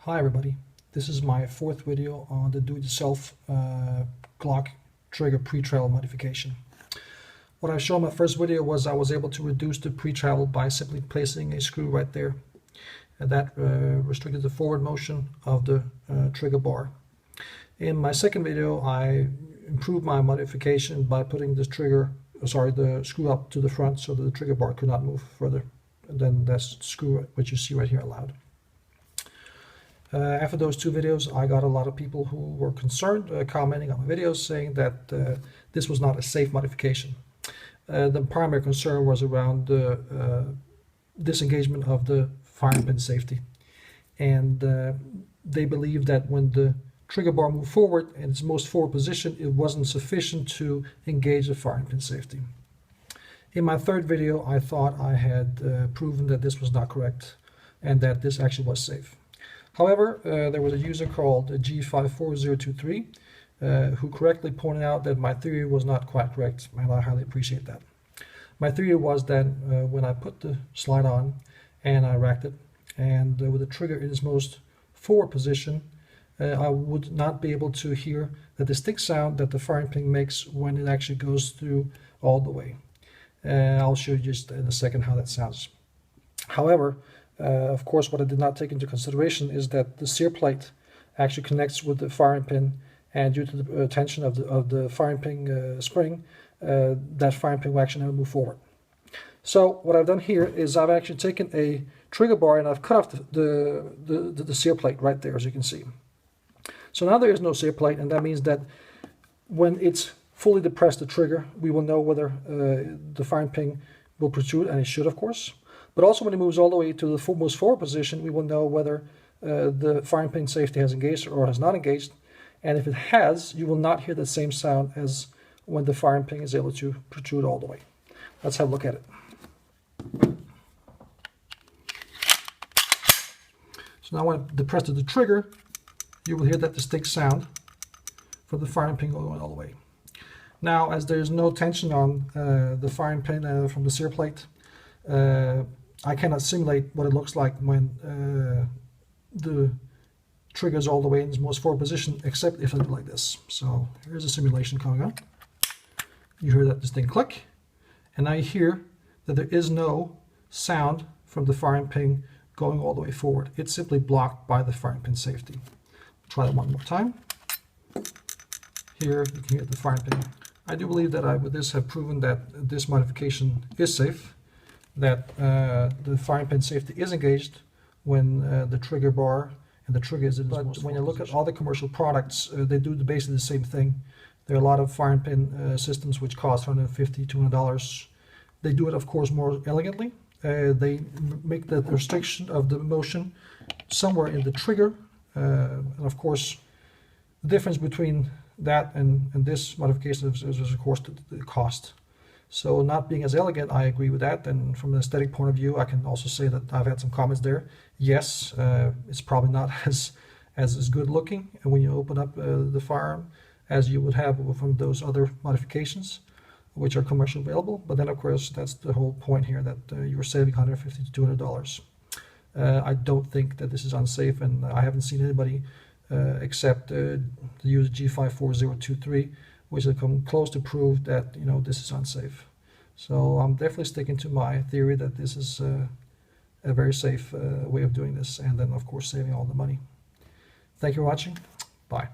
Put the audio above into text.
Hi everybody, this is my fourth video on the do-it-yourself Glock trigger pre-travel modification. What I showed in my first video was I was able to reduce the pre-travel by simply placing a screw right there, and that restricted the forward motion of the trigger bar. In my second video I improved my modification by putting this the screw up to the front so that the trigger bar could not move further than that screw which you see right here allowed. After those two videos, I got a lot of people who were concerned, commenting on my videos, saying that this was not a safe modification. The primary concern was around the disengagement of the firing pin safety. And they believed that when the trigger bar moved forward in its most forward position, it wasn't sufficient to engage the firing pin safety. In my third video, I thought I had proven that this was not correct and that this actually was safe. However, there was a user called G54023 who correctly pointed out that my theory was not quite correct, and I highly appreciate that. My theory was that when I put the slide on and I racked it, and with the trigger in its most forward position, I would not be able to hear the distinct sound that the firing pin makes when it actually goes through all the way. I'll show you just in a second how that sounds. However, of course, what I did not take into consideration is that the sear plate actually connects with the firing pin, and due to the tension of the firing pin spring, that firing pin will actually never move forward. So what I've done here is I've actually taken a trigger bar and I've cut off the sear plate right there, as you can see. So now there is no sear plate, and that means that when it's fully depressed, the trigger, we will know whether the firing pin will protrude, and it should, of course. But also when it moves all the way to the most forward position, we will know whether the firing pin safety has engaged or has not engaged. And if it has, you will not hear the same sound as when the firing pin is able to protrude all the way. Let's have a look at it. So now when I depress the trigger, you will hear that distinct sound from the firing pin going all the way. Now, as there's no tension on the firing pin from the sear plate, I cannot simulate what it looks like when the trigger is all the way in its most forward position, except if I do like this. So here's a simulation coming up. You hear that distinct click, and now you hear that there is no sound from the firing pin going all the way forward. It's simply blocked by the firing pin safety. Try that one more time. Here you can hear the firing pin. I do believe that I, with this, have proven that this modification is safe, that the firing pin safety is engaged when the trigger bar and the trigger is in its most forward. When you look at all the commercial products, they do basically the same thing. There are a lot of firing pin systems which cost $150, $200. They do it, of course, more elegantly. They make the restriction of the motion somewhere in the trigger, and of course, the difference between that and this modification is of course the cost. So not being as elegant, I agree with that. And from an aesthetic point of view, I can also say that I've had some comments there. Yes, it's probably not as good looking when you open up the firearm as you would have from those other modifications, which are commercially available. But then, of course, that's the whole point here, that you're saving $150 to $200. I don't think that this is unsafe, and I haven't seen anybody except the user G54023, which has come close to prove that this is unsafe. So I'm definitely sticking to my theory that this is a very safe way of doing this, and then of course saving all the money. Thank you for watching. Bye.